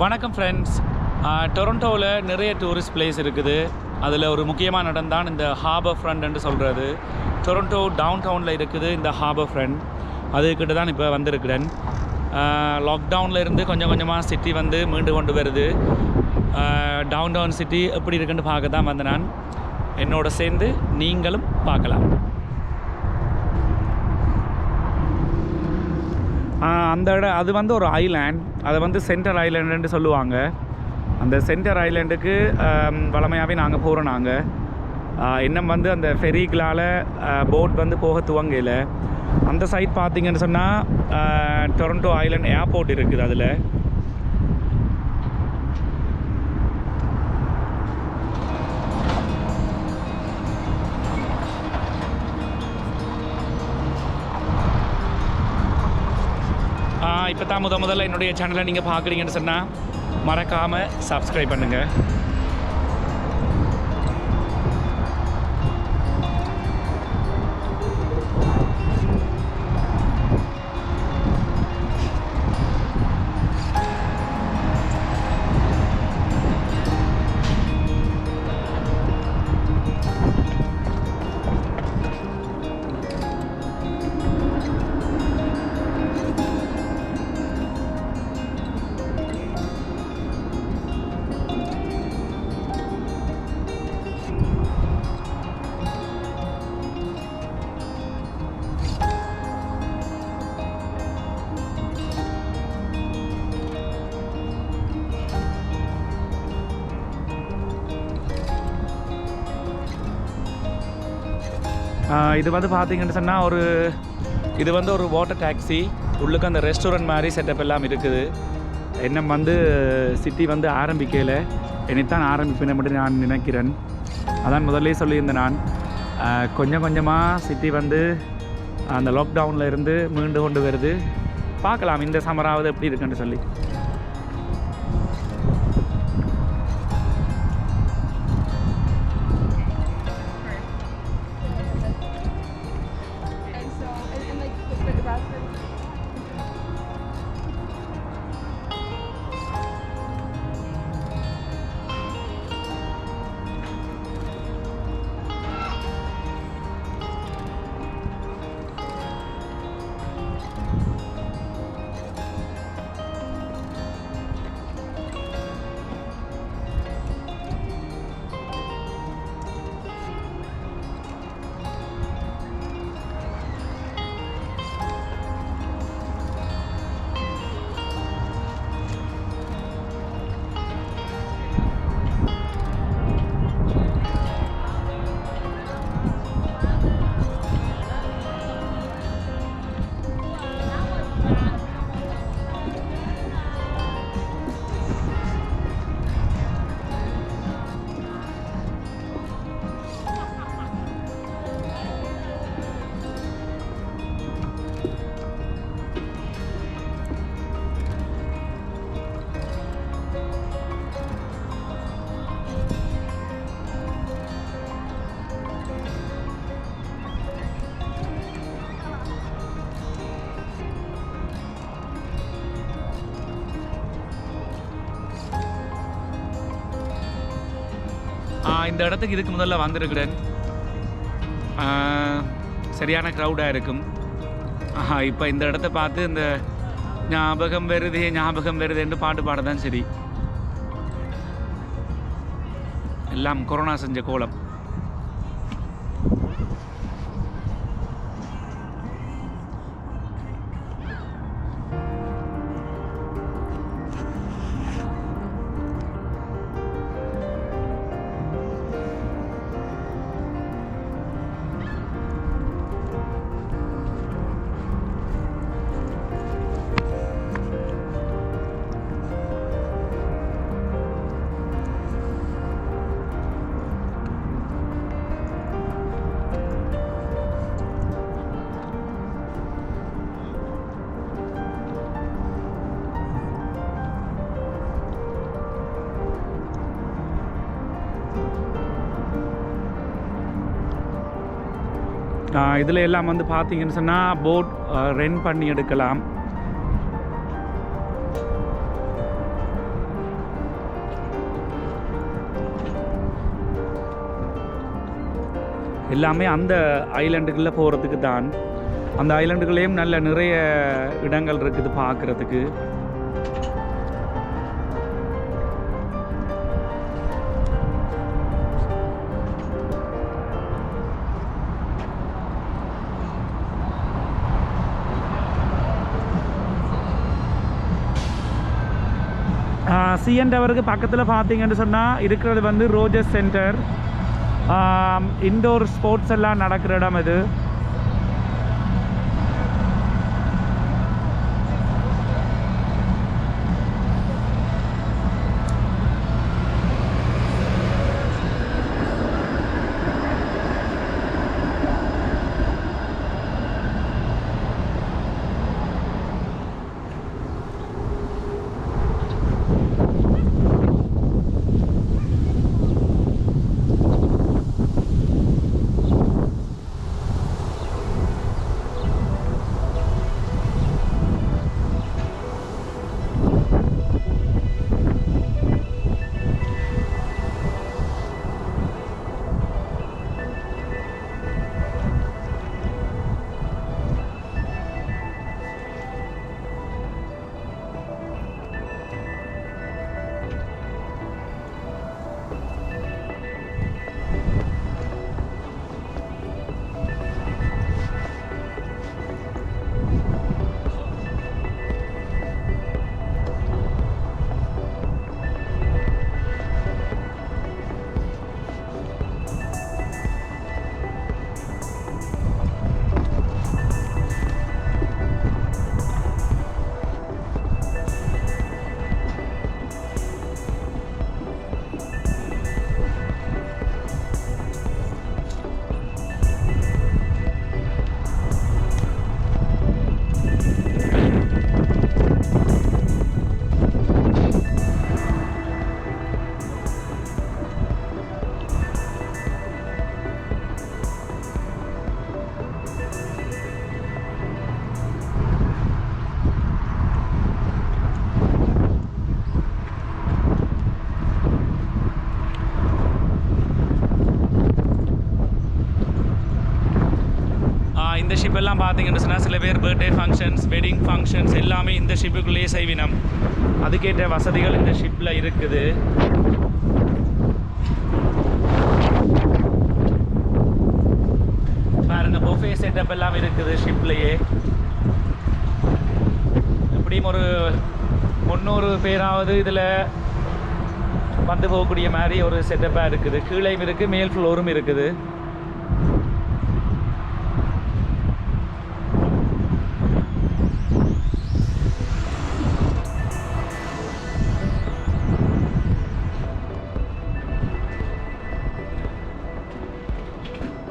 வணக்கம் ஃப்ரெண்ட்ஸ். டொரண்டோவில் நிறைய டூரிஸ்ட் பிளேஸ் இருக்குது. அதில் ஒரு முக்கியமான இடம் தான் இந்த ஹார்பர் ஃப்ரண்ட் என்று சொல்கிறது. டொரண்டோ டவுன் டவுனில் இருக்குது இந்த ஹார்பர் ஃப்ரண்ட். அதுக்கிட்ட தான் இப்போ வந்திருக்கிறேன். லாக்டவுனில் இருந்து கொஞ்சம் கொஞ்சமாக சிட்டி வந்து மீண்டு கொண்டு வருது. டவுன் டவுன் சிட்டி எப்படி இருக்குன்னு பார்க்க தான் வந்து நான் என்னோட சேர்ந்து நீங்களும் பார்க்கலாம். அந்த இடம் அது வந்து ஒரு ஐலாண்ட். அதை வந்து சென்டர் ஐலாண்டுன்னு சொல்லுவாங்க. அந்த சென்டர் ஐலாண்டுக்கு வளமையாகவே நாங்கள் போகிறோம். நாங்கள் இன்னும் வந்து அந்த ஃபெரிகளால் போட் வந்து போக துவங்கல. அந்த சைட் பார்த்திங்கன்னு சொன்னால் டொரண்டோ ஐலாண்ட் ஏர்போர்ட் இருக்குது. அதில் இப்போ தான் முதல்ல என்னுடைய சேனலை நீங்கள் பார்க்குறீங்கன்னு சொன்னால் மறக்காமல் சப்ஸ்கிரைப் பண்ணுங்கள். இது வந்து பார்த்திங்கன்னு சொன்னால் இது வந்து ஒரு வாட்டர் டாக்ஸி. உள்ளுக்கு அந்த ரெஸ்டாரண்ட் மாதிரி செட்டப் எல்லாம் இருக்குது. என்ன வந்து சிட்டி வந்து ஆரம்பிக்கலை, என்னைத்தான் ஆரம்பிப்பேன் மட்டும் நான் நினைக்கிறேன். அதான் முதல்ல சொல்லியிருந்தேன் நான். கொஞ்சம் கொஞ்சமாக சிட்டி வந்து அந்த லாக்டவுனில் இருந்து மீண்டு கொண்டு வருது. பார்க்கலாம் இந்த சமராவது எப்படி இருக்குன்னு சொல்லி. இந்த இடத்துக்கு இதுக்கு முதல்ல வந்திருக்கிறேன். சரியான க்ரௌடாக இருக்கும். இப்போ இந்த இடத்த பார்த்து இந்த ஞாபகம் வருது என்று பாட்டு பாட தான் சரி. எல்லாம் கொரோனா செஞ்ச கோலம். இதில் எல்லாம் வந்து பார்த்தீங்கன்னு சொன்னால் போட் ரெண்ட் பண்ணி எடுக்கலாம். எல்லாமே அந்த ஐலண்டுக்குள்ளே போகிறதுக்கு தான். அந்த ஐலண்டுக்குள்ளேயும் நல்ல நிறைய இடங்கள் இருக்குது பார்க்குறதுக்கு. சிஎன் டவருக்கு பக்கத்தில் பார்த்தீங்கன்னு சொன்னால் இருக்கிறது வந்து ரோஜர்ஸ் சென்டர். இன்டோர் ஸ்போர்ட்ஸ் எல்லாம் நடக்கிற இடம் இது. இந்த ஷிப்பெல்லாம் பார்த்தீங்கன்னு சொன்னால் சில பேர் பர்த்டே ஃபங்க்ஷன்ஸ், வெட்டிங் ஃபங்க்ஷன்ஸ் எல்லாமே இந்த ஷிப்புக்குள்ளேயே செய்வினம். அதுக்கேற்ற வசதிகள் இந்த ஷிப்பில் இருக்குது. பாருங்க, பொஃபே செட்டப் எல்லாம் இருக்குது ஷிப்லேயே. எப்படியும் ஒரு 300 பேராவது இதில் வந்து போகக்கூடிய மாதிரி ஒரு செட்டப்பாக இருக்குது. கீழேயும் இருக்குது, மேல் ஃப்ளோரும் இருக்குது.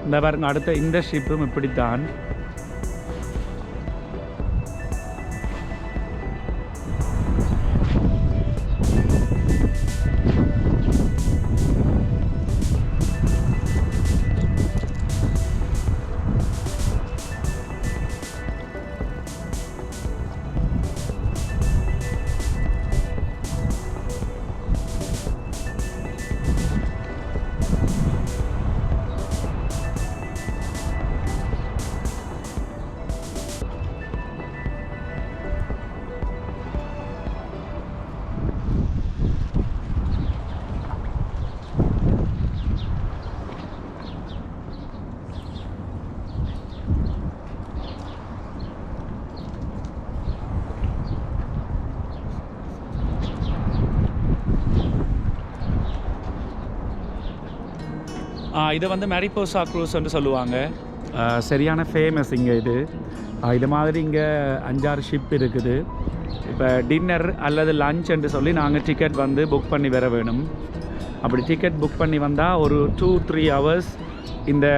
இந்த பாருங்க, அடுத்த இந்த ஷிப்பும் இப்படித்தான். இதை வந்து மேரிபோசா க்ரூஸ்ன்னு சொல்லுவாங்க. சரியான ஃபேமஸ் இங்கே இது. இது மாதிரி இங்கே 5-6 ஷிப் இருக்குது. இப்போ டின்னர் அல்லது லஞ்சுன்னு சொல்லி நாங்கள் டிக்கெட் வந்து புக் பண்ணி வர வேணும். அப்படி டிக்கெட் புக் பண்ணி வந்தால் ஒரு 2-3 ஹவர்ஸ் இந்த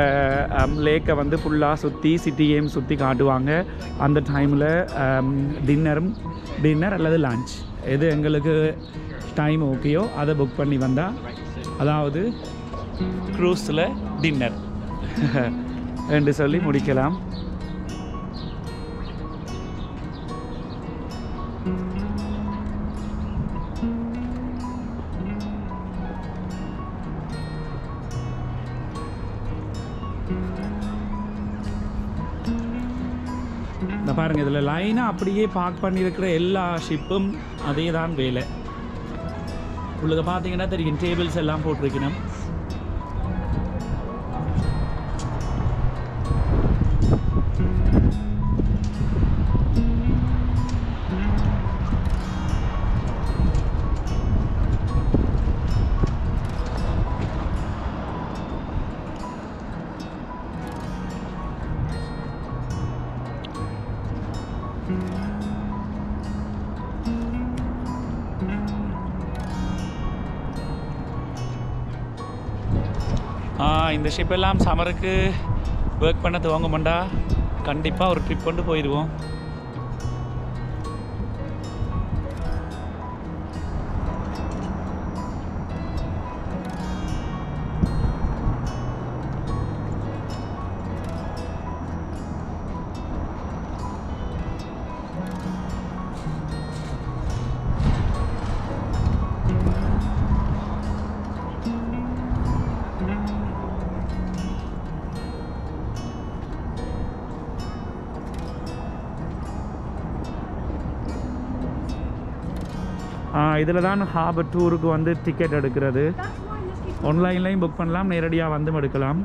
லேக்கை வந்து ஃபுல்லாக சுற்றி சிட்டியையும் சுற்றி காட்டுவாங்க. அந்த டைமில் டின்னர் அல்லது லஞ்ச் எது எங்களுக்கு டைம் ஓகேயோ அதை புக் பண்ணி வந்தால், அதாவது க்ரூஸில் டின்னர் என்று சொல்லி முடிக்கலாம். பாருங்கள் இதில் லைனாக அப்படியே பார்க் பண்ணியிருக்கிற எல்லா ஷிப்பும் அதே தான் வேலை. உங்களுக்கு பார்த்தீங்கன்னா தெரியும் டேபிள்ஸ் எல்லாம் போட்டிருக்கணும். இந்த ஷிப் எல்லாம் சம்மருக்கு ஒர்க் பண்ண துவங்கமாண்டா கண்டிப்பாக ஒரு ட்ரிப் கொண்டு போயிடுவோம். இதில் தான் ஹார்பர் டூருக்கு வந்து டிக்கெட் எடுக்கிறது. ஆன்லைன்லையும் புக் பண்ணலாம், நேரடியாக வந்து எடுக்கலாம்.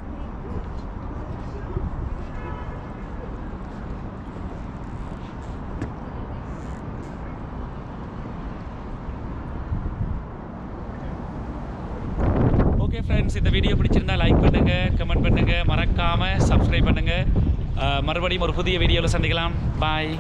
ஓகே ஃப்ரெண்ட்ஸ், இந்த வீடியோ பிடிச்சிருந்தா லைக் பண்ணுங்கள், கமெண்ட் பண்ணுங்கள், மறக்காமல் சப்ஸ்கிரைப் பண்ணுங்கள். மறுபடியும் ஒரு புதிய வீடியோவில் சந்திக்கலாம். பாய்.